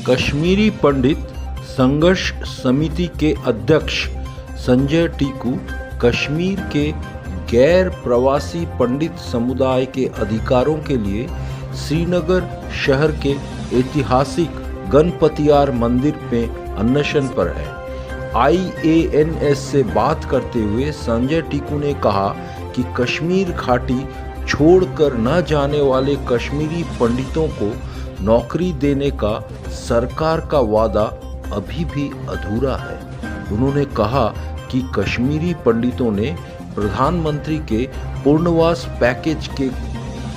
कश्मीरी पंडित संघर्ष समिति के अध्यक्ष संजय टीकू कश्मीर के गैर प्रवासी पंडित समुदाय के अधिकारों के लिए श्रीनगर शहर के ऐतिहासिक गणपतियार मंदिर में अनशन पर है। IANS से बात करते हुए संजय टीकू ने कहा कि कश्मीर घाटी छोड़कर न जाने वाले कश्मीरी पंडितों को नौकरी देने का सरकार का वादा अभी भी अधूरा है। उन्होंने कहा कि कश्मीरी पंडितों ने प्रधानमंत्री के पुनर्वास पैकेज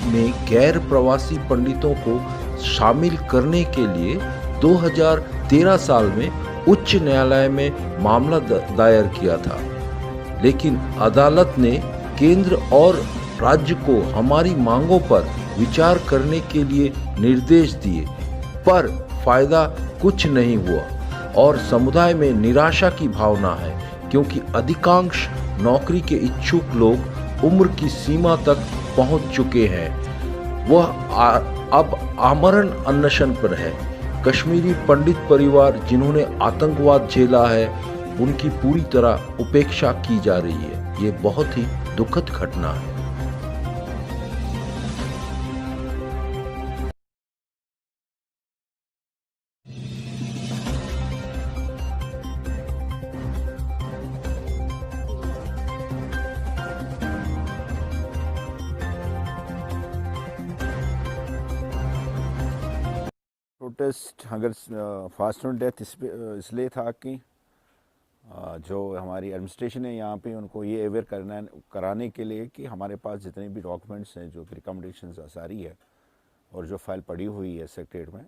में गैर प्रवासी पंडितों को शामिल करने के लिए 2013 साल में उच्च न्यायालय में मामला दायर किया था, लेकिन अदालत ने केंद्र और राज्य को हमारी मांगों पर विचार करने के लिए निर्देश दिए, पर फायदा कुछ नहीं हुआ और समुदाय में निराशा की भावना है, क्योंकि अधिकांश नौकरी के इच्छुक लोग उम्र की सीमा तक पहुंच चुके हैं। वह अब आमरण अनशन पर है। कश्मीरी पंडित परिवार जिन्होंने आतंकवाद झेला है, उनकी पूरी तरह उपेक्षा की जा रही है। ये बहुत ही दुखद घटना है। प्रोटेस्ट अगर फास्ट ऑन डेथ इसलिए था कि जो हमारी एडमिनिस्ट्रेशन है यहाँ पे, उनको ये अवेयर कराने के लिए कि हमारे पास जितने भी डॉक्यूमेंट्स हैं, जो भी रिकमेंडेशंस सारी है और जो फाइल पड़ी हुई है सेक्रेटरीट में,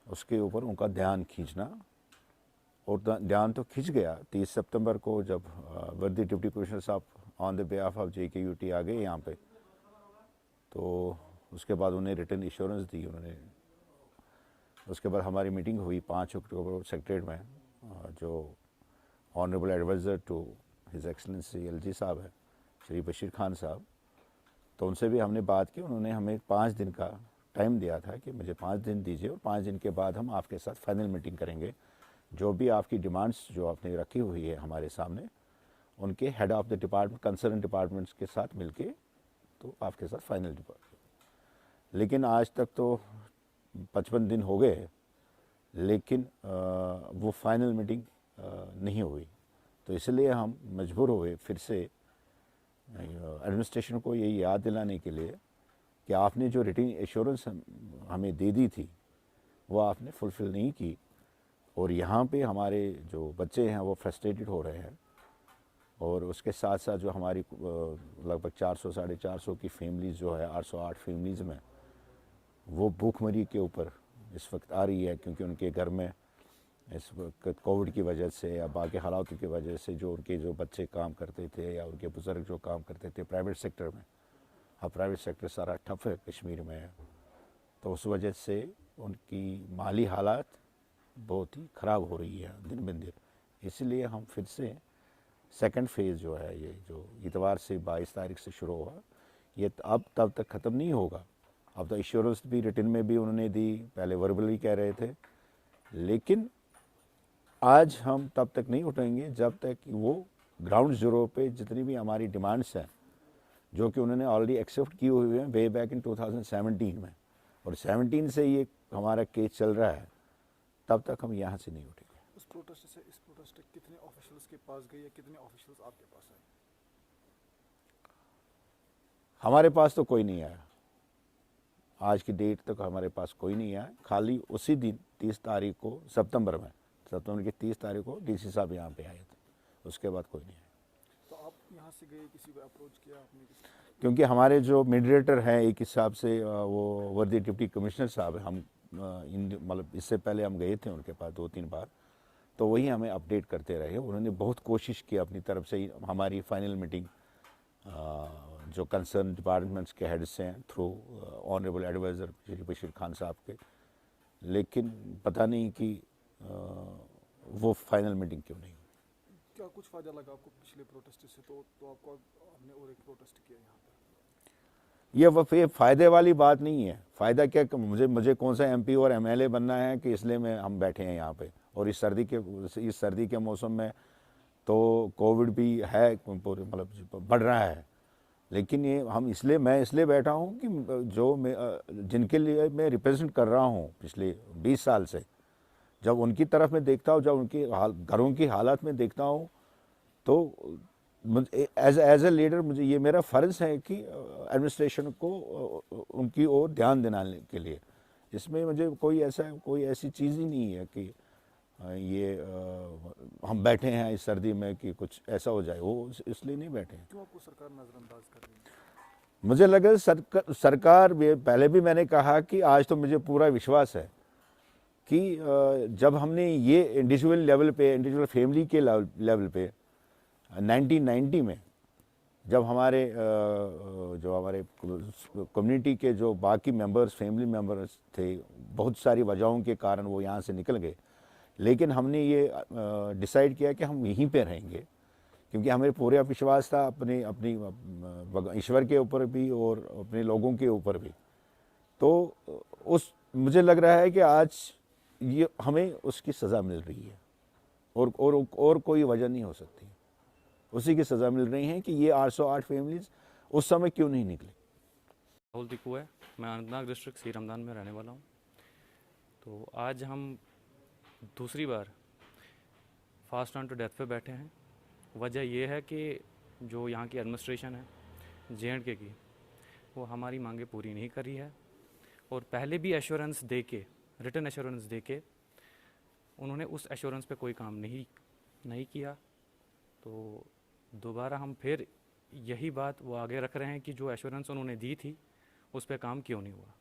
उसके ऊपर उनका ध्यान खींचना। और ध्यान तो खींच गया 30 सितंबर को, जब वर्दी डिप्टी कमिश्नर साहब on the behalf of JKUT आ गए यहाँ पे, तो उसके बाद उन्हें रिटन इंश्योरेंस दी उन्होंने। उसके बाद हमारी मीटिंग हुई 5 अक्टूबर सेक्रेटरीट में, जो honourable advisor to His Excellency LG साहब है, श्री बशीर खान साहब, तो उनसे भी हमने बात की। उन्होंने हमें 5 दिन का टाइम दिया था कि मुझे 5 दिन दीजिए और 5 दिन के बाद हम आपके साथ फाइनल मीटिंग करेंगे। जो भी आपकी डिमांड्स जो आपने रखी हुई है हमारे सामने, उनके head of the department, concern departments के साथ मिलके तो आपके साथ फाइनल डिपार्टमेंट। लेकिन आज तक तो 55 दिन हो गए, लेकिन वो फाइनल मीटिंग नहीं हुई। तो इसलिए हम मजबूर हुए फिर से एडमिनिस्ट्रेशन को ये याद दिलाने के लिए कि आपने जो रिटन एश्योरेंस हमें दे दी थी, वो आपने फुलफ़िल नहीं की। और यहाँ पे हमारे जो बच्चे हैं वो फ्रस्ट्रेटेड हो रहे हैं, और उसके साथ साथ जो हमारी लगभग 400 साढ़े 400 की फैमिलीज़ जो है, 808 फैमिलीज़ में, वो भूखमरी के ऊपर इस वक्त आ रही है, क्योंकि उनके घर में इस वक्त कोविड की वजह से या बाकी हालातों की वजह से जो उनके जो बच्चे काम करते थे या उनके बुज़ुर्ग जो काम करते थे प्राइवेट सेक्टर में, अब प्राइवेट सेक्टर सारा ठप है कश्मीर में, तो उस वजह से उनकी माली हालात बहुत ही ख़राब हो रही है दिन ब दिन। इसलिए हम फिर से सेकंड फेज़ जो है, ये जो इतवार से 22 तारीख से शुरू हुआ, ये अब तब तक ख़त्म नहीं होगा। अब तो इंश्योरेंस भी रिटर्न में भी उन्होंने दी, पहले वर्बली कह रहे थे, लेकिन आज हम तब तक नहीं उठेंगे जब तक वो ग्राउंड ज़ीरो पे जितनी भी हमारी डिमांड्स हैं, जो कि उन्होंने ऑलरेडी एक्सेप्ट की हुई हैं वे बैक इन 2017 में, और 17 से ये हमारा केस चल रहा है, तब तक हम यहाँ से नहीं उठेंगे। इस प्रोटेस्ट कितने ऑफिशियल्स के पास गए या कितने ऑफिशियल्स आपके पास आए? हमारे पास तो कोई नहीं आया, आज की डेट तक हमारे पास कोई नहीं आया। खाली उसी दिन 30 तारीख को सितंबर की 30 तारीख को DC साहब यहाँ पे आए थे, उसके बाद कोई नहीं आया। तो आप यहाँ से गए, किसी को अप्रोच किया आपने? क्योंकि हमारे जो मीडिएटर हैं एक हिसाब से वो वर्दी डिप्टी कमिश्नर साहब हैं, हम मतलब इससे पहले हम गए थे उनके पास 2-3 बार, तो वही हमें अपडेट करते रहे। उन्होंने बहुत कोशिश की अपनी तरफ से हमारी फाइनल मीटिंग जो कंसर्न डिपार्टमेंट्स के हेड से हैं through honourable advisor Shri Bashir Khan साहब के, लेकिन पता नहीं कि वो फाइनल मीटिंग क्यों नहीं हुई। क्या कुछ फ़ायदा लगा आपको पिछले प्रोटेस्ट से? तो आपको हमने और एक प्रोटेस्ट किया यहाँ पर। ये फ़ायदे वाली बात नहीं है। फ़ायदा क्या कि मुझे कौन सा एमपी और एमएलए बनना है कि इसलिए हम बैठे हैं यहाँ पे। और इस सर्दी के मौसम में तो कोविड भी है, पूरे मतलब बढ़ रहा है। लेकिन मैं इसलिए बैठा हूँ कि जिनके लिए मैं रिप्रेजेंट कर रहा हूँ पिछले 20 साल से, जब उनकी तरफ में देखता हूँ, जब उनकी घरों की हालत में देखता हूँ, तो एज ए लीडर मुझे ये मेरा फ़र्ज़ है कि एडमिनिस्ट्रेशन को उनकी ओर ध्यान दिलाने के लिए। इसमें मुझे कोई ऐसी चीज़ ही नहीं है कि हम बैठे हैं इस सर्दी में कि कुछ ऐसा हो जाए, वो इसलिए नहीं बैठे हैं। क्यों आपको सरकार नज़रअंदाज कर रही है? मुझे लगा सरकार पहले भी मैंने कहा कि आज तो मुझे पूरा विश्वास है कि जब हमने ये इंडिविजुअल फैमिली के लेवल पे 1990 में जब हमारे कम्युनिटी के जो बाकी फैमिली मेंबर्स थे, बहुत सारी वजहों के कारण वो यहाँ से निकल गए, लेकिन हमने ये डिसाइड किया कि हम यहीं पे रहेंगे, क्योंकि हमें पूरा विश्वास था अपनी ईश्वर के ऊपर भी और अपने लोगों के ऊपर भी। तो मुझे लग रहा है कि आज ये हमें उसकी सज़ा मिल रही है, और कोई वजह नहीं हो सकती। उसी की सज़ा मिल रही है कि ये 808 फैमिलीज उस समय क्यों नहीं निकली। राहुल दिक्कू है, मैं अनंतनाग डिस्ट्रिक्ट सी रमदान में रहने वाला हूँ। तो आज हम दूसरी बार फास्ट ऑन टू डेथ पे बैठे हैं। वजह यह है कि जो यहाँ की एडमिनिस्ट्रेशन है JNK की, वो हमारी मांगे पूरी नहीं करी है, और पहले भी एश्योरेंस दे के, रिटर्न एश्योरेंस दे के, उन्होंने उस एश्योरेंस पे कोई काम नहीं किया। तो दोबारा हम फिर यही बात वो आगे रख रहे हैं कि जो एश्योरेंस उन्होंने दी थी उस पर काम क्यों नहीं हुआ।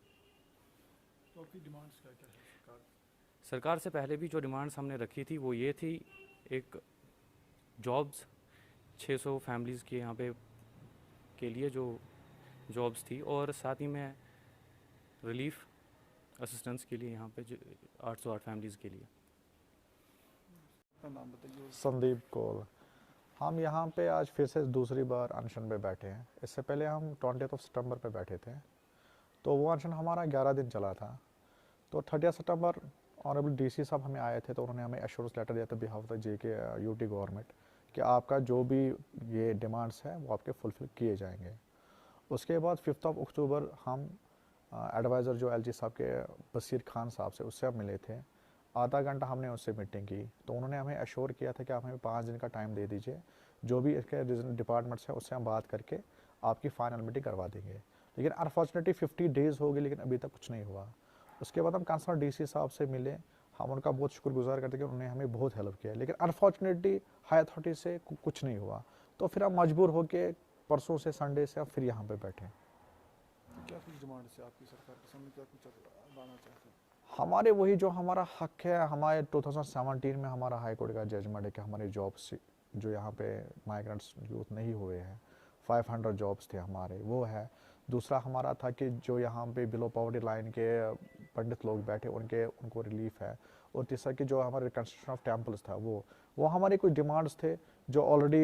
तो आपकी डिमांड्स क्या क्या है सरकार से पहले भी जो डिमांड्स हमने रखी थी वो ये थी, एक जॉब्स 600 फैमिलीज़ के यहाँ पे के लिए जो जॉब्स थी, और साथ ही में रिलीफ असिस्टेंस के लिए यहाँ पे 808 फैमिलीज़ के लिए। अपना नाम बताइए। संदीप कौल। हम यहाँ पे आज फिर से दूसरी बार अनशन पे बैठे हैं। इससे पहले हम 20 सितंबर पे बैठे थे, तो वो अनशन हमारा 11 दिन चला था। तो 30 सितंबर ऑनरेबल DC साहब हमें आए थे, तो उन्होंने हमें एश्योरेंस लेटर दिया था behalf of JK UT government कि आपका जो भी ये डिमांड्स है वो आपके फुलफिल किए जाएंगे। उसके बाद 5 अक्टूबर हम एडवाइज़र जो LG साहब के बशीर खान साहब से, उससे हम मिले थे। आधा घंटा हमने उससे मीटिंग की, तो उन्होंने हमें एश्योर किया था कि आप हमें 5 दिन का टाइम दे दीजिए, जो भी इसके रीजनल डिपार्टमेंट्स हैं उससे हम बात करके आपकी फाइनल मीटिंग करवा देंगे। लेकिन अनफॉर्चुनेटली 50 डेज़ हो गए, लेकिन अभी तक कुछ नहीं हुआ। उसके बाद हम कंसर्न DC साहब से मिले, हम उनका बहुत शुक्रगुजार करते कि उन्होंने हमें बहुत हेल्प किया, लेकिन अनफॉर्चुनेटली हाई अथॉरिटी से कुछ नहीं हुआ। तो फिर हम मजबूर होकर परसों से संडे से हम फिर यहाँ पे बैठे। क्या कुछ डिमांड से आपकी सरकार के सामने क्या कुछ लाना चाहते हैं? हमारे वही जो हमारा हक है, हमारे 2017 में हमारा हाई कोर्ट का जजमेंट है कि हमारे जॉब्स जो यहाँ पे माइग्रेंट्स यूथ नहीं हुए हैं, 500 जॉब्स थे हमारे, वो है। दूसरा हमारा था कि जो यहाँ पे बिलो पॉवर्टी लाइन के पंडित लोग बैठे उनको रिलीफ है। और तीसरा कि जो हमारे रिकन्स्ट्रक्शन ऑफ टेम्पल्स था वो हमारे कुछ डिमांड्स थे जो ऑलरेडी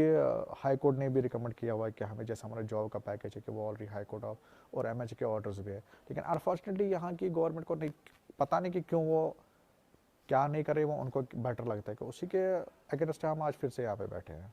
हाई कोर्ट ने भी रिकमेंड किया हुआ है कि हमें, जैसे हमारा जॉब का पैकेज है कि वो ऑलरेडी हाई कोर्ट ऑफ और MH के ऑर्डर्स भी है। लेकिन अनफॉर्चुनेटली यहाँ की गवर्नमेंट को नहीं पता नहीं कि क्यों वो क्या नहीं करे, वो उनको बेटर लगता है कि उसी के अगेंस्ट हम आज फिर से यहाँ पे बैठे हैं।